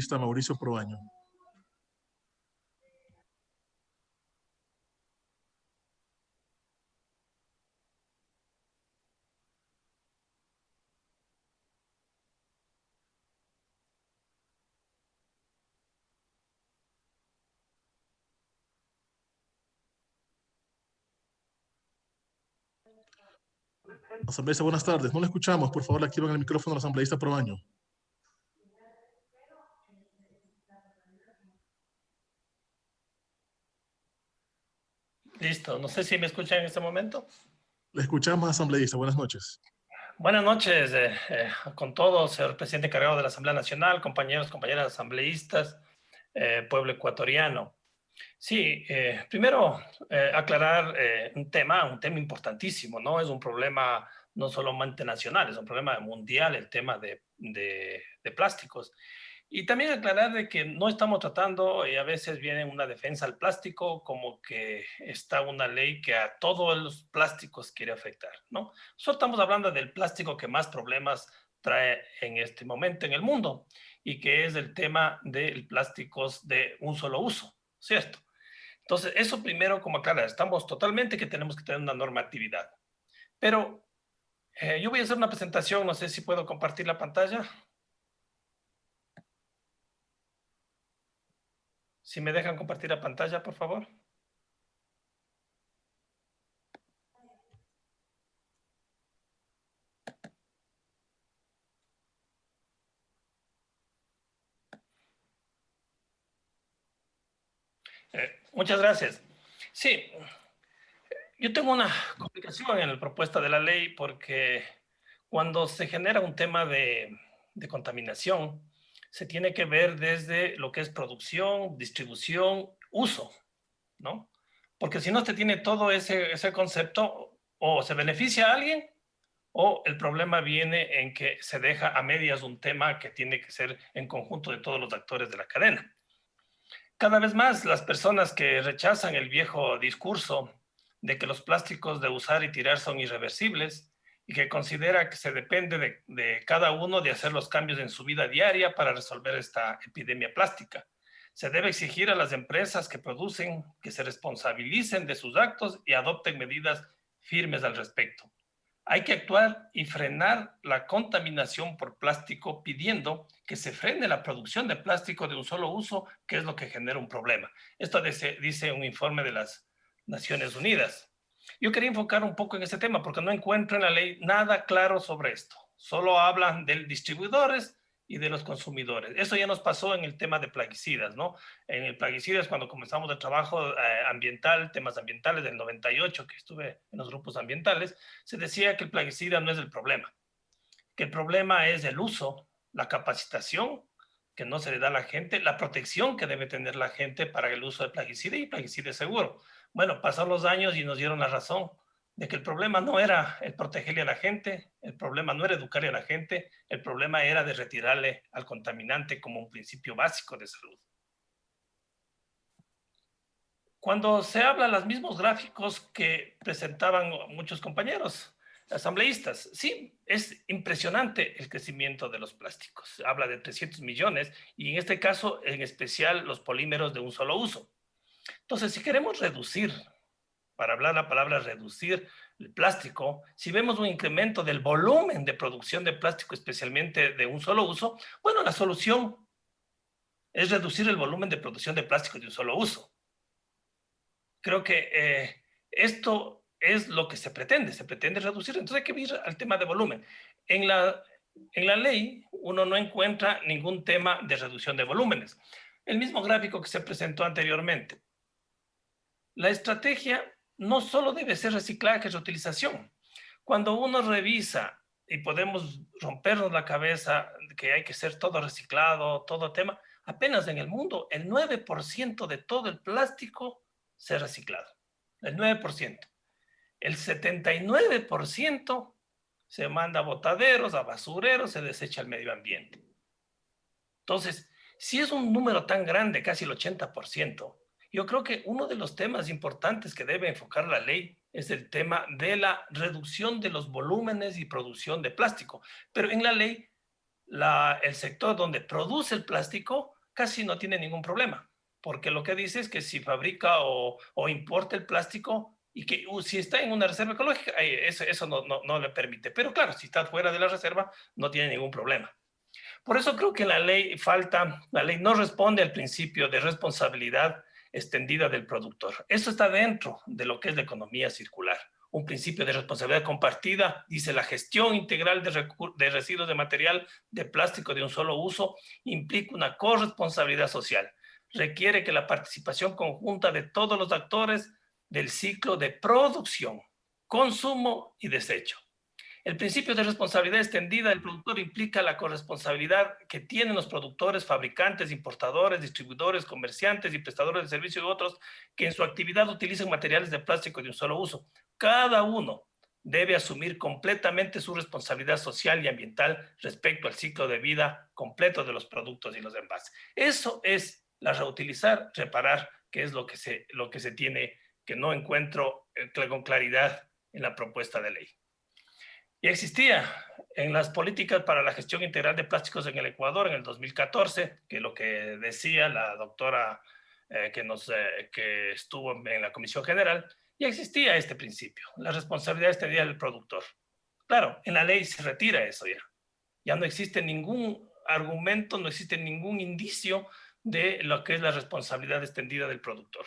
asambleísta Mauricio Proaño. Asambleísta, buenas tardes. No le escuchamos. Por favor, activen el micrófono al asambleísta Proaño. Listo, no sé si me escuchan en este momento. Le escuchamos, asambleísta. Buenas noches. Buenas noches con todos, señor presidente encargado de la Asamblea Nacional, compañeros, compañeras asambleístas, pueblo ecuatoriano. Sí, primero aclarar un tema importantísimo, ¿no? Es un problema no solamente nacional, es un problema mundial el tema de plásticos. Y también aclarar de que no estamos tratando, y a veces viene una defensa al plástico, como que está una ley que a todos los plásticos quiere afectar, ¿no? Solo estamos hablando del plástico que más problemas trae en este momento en el mundo, y que es el tema de plásticos de un solo uso, ¿cierto? Entonces, eso primero como aclarar, estamos totalmente que tenemos que tener una normatividad. Pero yo voy a hacer una presentación, no sé si puedo compartir la pantalla. Si me dejan compartir la pantalla, por favor. Muchas gracias. Sí, yo tengo una complicación en la propuesta de la ley porque cuando se genera un tema de contaminación, se tiene que ver desde lo que es producción, distribución, uso, ¿no? Porque si no se tiene todo ese concepto, o se beneficia a alguien, o el problema viene en que se deja a medias un tema que tiene que ser en conjunto de todos los actores de la cadena. Cada vez más las personas que rechazan el viejo discurso de que los plásticos de usar y tirar son irreversibles y que considera que se depende de cada uno de hacer los cambios en su vida diaria para resolver esta epidemia plástica. Se debe exigir a las empresas que producen que se responsabilicen de sus actos y adopten medidas firmes al respecto. Hay que actuar y frenar la contaminación por plástico pidiendo que se frene la producción de plástico de un solo uso, que es lo que genera un problema. Esto dice un informe de las Naciones Unidas. Yo quería enfocar un poco en este tema porque no encuentro en la ley nada claro sobre esto. Solo hablan de distribuidores y de los consumidores. Eso ya nos pasó en el tema de plaguicidas, ¿no? En el plaguicidas, cuando comenzamos el trabajo ambiental, temas ambientales del 98, que estuve en los grupos ambientales, se decía que el plaguicida no es el problema, que el problema es el uso, la capacitación que no se le da a la gente, la protección que debe tener la gente para el uso de plaguicida y plaguicida seguro. Bueno, pasaron los años y nos dieron la razón de que el problema no era el protegerle a la gente, el problema no era educarle a la gente, el problema era de retirarle al contaminante como un principio básico de salud. Cuando se habla los mismos gráficos que presentaban muchos compañeros asambleístas, sí, es impresionante el crecimiento de los plásticos. Habla de 300 millones y en este caso, en especial, los polímeros de un solo uso. Entonces, si queremos reducir, para hablar la palabra reducir el plástico, si vemos un incremento del volumen de producción de plástico, especialmente de un solo uso, bueno, la solución es reducir el volumen de producción de plástico de un solo uso. Creo que esto es lo que se pretende reducir, entonces hay que ir al tema de volumen. En la ley uno no encuentra ningún tema de reducción de volúmenes. El mismo gráfico que se presentó anteriormente. La estrategia no solo debe ser reciclaje y reutilización. Cuando uno revisa y podemos rompernos la cabeza que hay que ser todo reciclado, todo tema, apenas en el mundo el 9% de todo el plástico se ha reciclado. El 9%. El 79% se manda a botaderos, a basureros, se desecha al medio ambiente. Entonces, si es un número tan grande, casi el 80%, yo creo que uno de los temas importantes que debe enfocar la ley es el tema de la reducción de los volúmenes y producción de plástico. Pero en la ley, el sector donde produce el plástico casi no tiene ningún problema, porque lo que dice es que si fabrica o importa el plástico y que si está en una reserva ecológica, eso no le permite. Pero claro, si está fuera de la reserva, no tiene ningún problema. Por eso creo que la ley no responde al principio de responsabilidad extendida del productor. Eso está dentro de lo que es la economía circular. Un principio de responsabilidad compartida, dice la gestión integral de residuos de material de plástico de un solo uso implica una corresponsabilidad social. Requiere que la participación conjunta de todos los actores del ciclo de producción, consumo y desecho. El principio de responsabilidad extendida del productor implica la corresponsabilidad que tienen los productores, fabricantes, importadores, distribuidores, comerciantes y prestadores de servicios y otros que en su actividad utilizan materiales de plástico de un solo uso. Cada uno debe asumir completamente su responsabilidad social y ambiental respecto al ciclo de vida completo de los productos y los envases. Eso es la reutilizar, reparar, que es lo que se tiene, que no encuentro con claridad en la propuesta de ley. Ya existía en las políticas para la gestión integral de plásticos en el Ecuador en el 2014, que lo que decía la doctora que estuvo en la Comisión General, ya existía este principio, la responsabilidad extendida del productor. Claro, en la ley se retira eso ya. Ya no existe ningún argumento, no existe ningún indicio de lo que es la responsabilidad extendida del productor.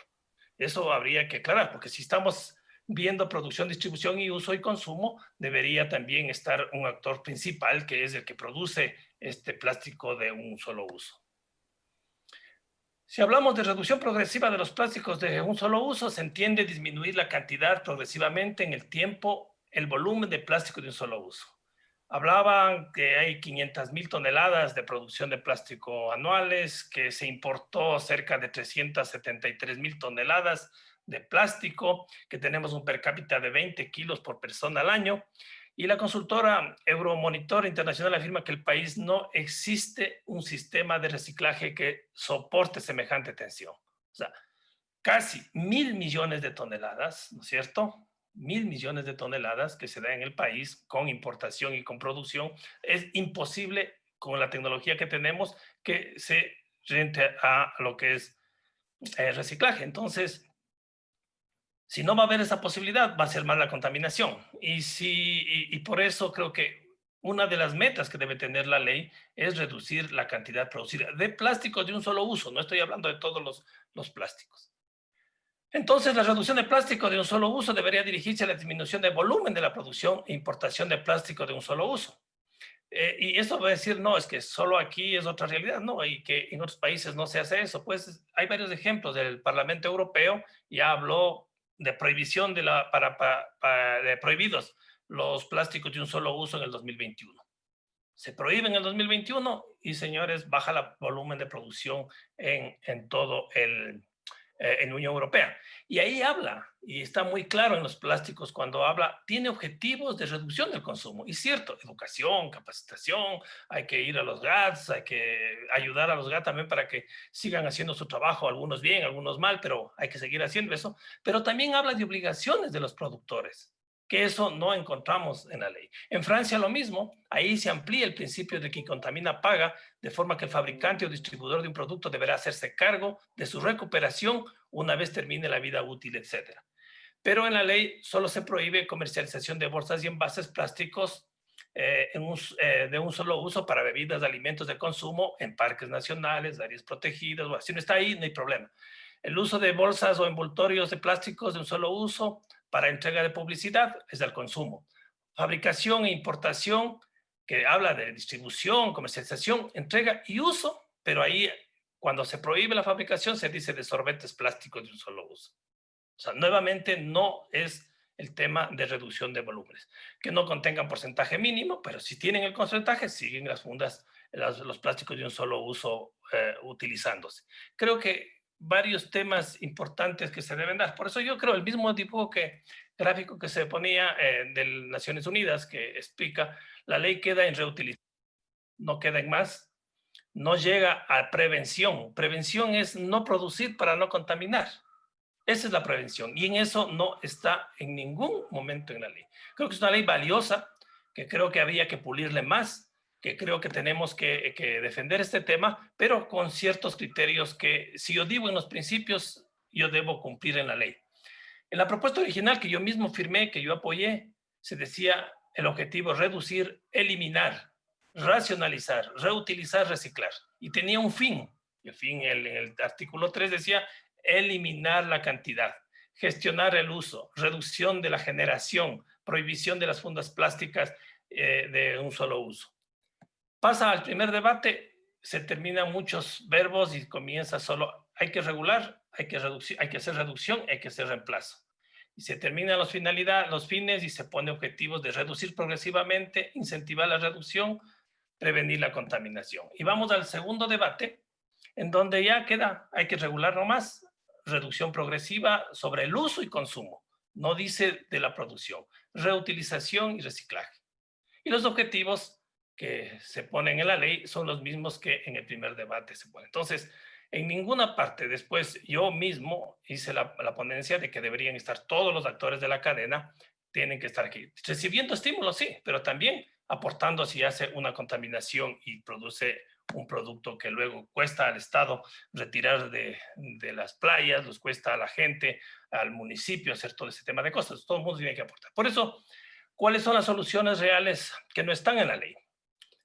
Eso habría que aclarar, porque si estamos viendo producción, distribución y uso y consumo, debería también estar un actor principal que es el que produce este plástico de un solo uso. Si hablamos de reducción progresiva de los plásticos de un solo uso, se entiende disminuir la cantidad progresivamente en el tiempo, el volumen de plástico de un solo uso. Hablaban que hay 500,000 toneladas de producción de plástico anuales, que se importó cerca de 373,000 toneladas de plástico, que tenemos un per cápita de 20 kilos por persona al año. Y la consultora Euromonitor Internacional afirma que el país no existe un sistema de reciclaje que soporte semejante tensión. O sea, casi 1.000 millones de toneladas, ¿no es cierto? 1.000 millones de toneladas que se da en el país con importación y con producción. Es imposible con la tecnología que tenemos que se rente a lo que es reciclaje. Entonces, si no va a haber esa posibilidad, va a ser más la contaminación. Y por eso creo que una de las metas que debe tener la ley es reducir la cantidad producida de plásticos de un solo uso. No estoy hablando de todos los plásticos. Entonces, la reducción de plástico de un solo uso debería dirigirse a la disminución de volumen de la producción e importación de plástico de un solo uso. Y eso va a decir, no, es que solo aquí es otra realidad, no, y que en otros países no se hace eso. Pues hay varios ejemplos. El Parlamento Europeo ya habló de prohibición de prohibidos los plásticos de un solo uso en el 2021. Se prohíbe en el 2021 y, señores, baja el volumen de producción en todo en la Unión Europea. Y ahí habla, y está muy claro en los plásticos cuando habla, tiene objetivos de reducción del consumo. Y cierto, educación, capacitación, hay que ir a los GATS, hay que ayudar a los GATS también para que sigan haciendo su trabajo, algunos bien, algunos mal, pero hay que seguir haciendo eso. Pero también habla de obligaciones de los productores, que eso no encontramos en la ley. En Francia lo mismo, ahí se amplía el principio de quien contamina paga, de forma que el fabricante o distribuidor de un producto deberá hacerse cargo de su recuperación una vez termine la vida útil, etc. Pero en la ley solo se prohíbe comercialización de bolsas y envases plásticos de un solo uso para bebidas, alimentos de consumo en parques nacionales, áreas protegidas. Bueno, si no está ahí, no hay problema. El uso de bolsas o envoltorios de plásticos de un solo uso para entrega de publicidad es del consumo. Fabricación e importación, que habla de distribución, comercialización, entrega y uso, pero ahí cuando se prohíbe la fabricación se dice de sorbetes plásticos de un solo uso. O sea, nuevamente no es el tema de reducción de volúmenes, que no contengan porcentaje mínimo, pero si tienen el porcentaje, siguen las fundas, los plásticos de un solo uso utilizándose. Creo que varios temas importantes que se deben dar. Por eso yo creo el mismo dibujo gráfico que se ponía de Naciones Unidas, que explica, la ley queda en reutilización, no queda en más, no llega a prevención. Prevención es no producir para no contaminar. Esa es la prevención y en eso no está en ningún momento en la ley. Creo que es una ley valiosa, que creo que había que pulirle más, que creo que tenemos que defender este tema, pero con ciertos criterios que si yo digo en los principios, yo debo cumplir en la ley. En la propuesta original que yo mismo firmé, que yo apoyé, se decía el objetivo reducir, eliminar, racionalizar, reutilizar, reciclar. Y tenía un fin. El fin, el artículo 3 decía eliminar la cantidad, gestionar el uso, reducción de la generación, prohibición de las fundas plásticas de un solo uso. Pasa al primer debate, se terminan muchos verbos y comienza solo hay que regular, hay que hacer reducción, hay que hacer reemplazo. Y se terminan los fines y se pone objetivos de reducir progresivamente, incentivar la reducción, prevenir la contaminación. Y vamos al segundo debate, en donde ya queda, hay que regular nomás, reducción progresiva sobre el uso y consumo. No dice de la producción, reutilización y reciclaje. Y los objetivos que se ponen en la ley son los mismos que en el primer debate se ponen. Entonces, en ninguna parte después yo mismo hice la ponencia de que deberían estar todos los actores de la cadena, tienen que estar aquí. Recibiendo estímulos, sí, pero también aportando si hace una contaminación y produce un producto que luego cuesta al Estado retirar de las playas, los cuesta a la gente, al municipio hacer todo ese tema de cosas. Todo el mundo tiene que aportar. Por eso, ¿cuáles son las soluciones reales que no están en la ley?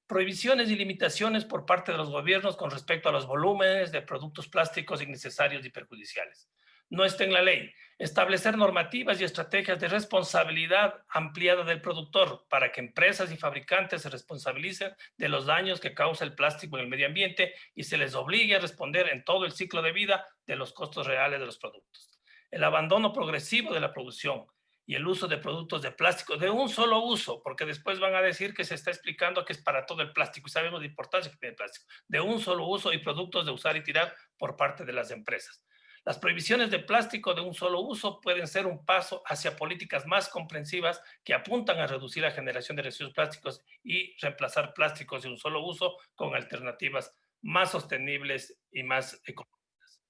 Prohibiciones y limitaciones por parte de los gobiernos con respecto a los volúmenes de productos plásticos innecesarios y perjudiciales. No está en la ley. Establecer normativas y estrategias de responsabilidad ampliada del productor para que empresas y fabricantes se responsabilicen de los daños que causa el plástico en el medio ambiente y se les obligue a responder en todo el ciclo de vida de los costos reales de los productos. El abandono progresivo de la producción, y el uso de productos de plástico de un solo uso, porque después van a decir que se está explicando que es para todo el plástico y sabemos la importancia que tiene el plástico, de un solo uso y productos de usar y tirar por parte de las empresas. Las prohibiciones de plástico de un solo uso pueden ser un paso hacia políticas más comprensivas que apuntan a reducir la generación de residuos plásticos y reemplazar plásticos de un solo uso con alternativas más sostenibles y más económicas.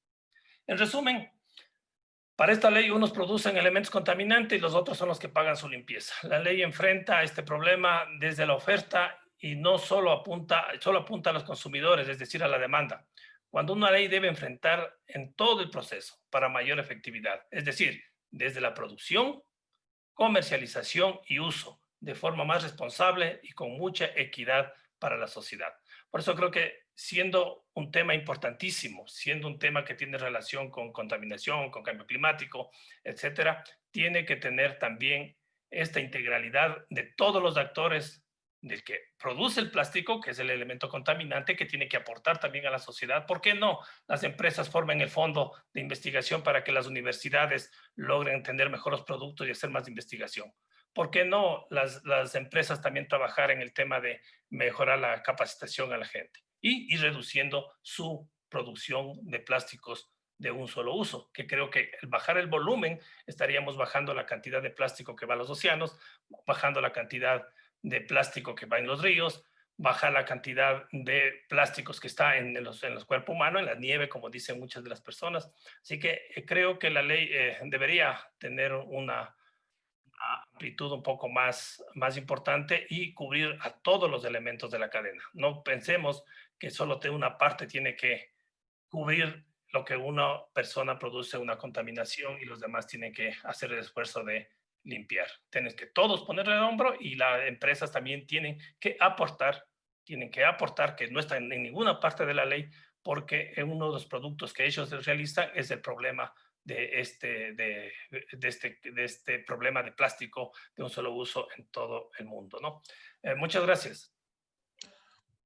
En resumen, para esta ley, unos producen elementos contaminantes y los otros son los que pagan su limpieza. La ley enfrenta este problema desde la oferta y no solo apunta a los consumidores, es decir, a la demanda. Cuando una ley debe enfrentar en todo el proceso para mayor efectividad, es decir, desde la producción, comercialización y uso, de forma más responsable y con mucha equidad para la sociedad. Por eso creo que siendo un tema importantísimo, siendo un tema que tiene relación con contaminación, con cambio climático, etcétera, tiene que tener también esta integralidad de todos los actores del que produce el plástico, que es el elemento contaminante, que tiene que aportar también a la sociedad. ¿Por qué no? Las empresas forman el fondo de investigación para que las universidades logren entender mejor los productos y hacer más investigación. ¿Por qué no las empresas también trabajar en el tema de mejorar la capacitación a la gente y ir reduciendo su producción de plásticos de un solo uso? Que creo que al bajar el volumen estaríamos bajando la cantidad de plástico que va a los océanos, bajando la cantidad de plástico que va en los ríos, bajar la cantidad de plásticos que está en los cuerpos humanos, en la nieve, como dicen muchas de las personas. Así que creo que la ley debería tener una amplitud un poco más importante y cubrir a todos los elementos de la cadena. No pensemos que solo una parte tiene que cubrir lo que una persona produce, una contaminación, y los demás tienen que hacer el esfuerzo de limpiar. Tienes que todos ponerle el hombro y las empresas también tienen que aportar, que no está en ninguna parte de la ley, porque uno de los productos que ellos realizan es el problema de este problema de plástico de un solo uso en todo el mundo, ¿no? Muchas gracias.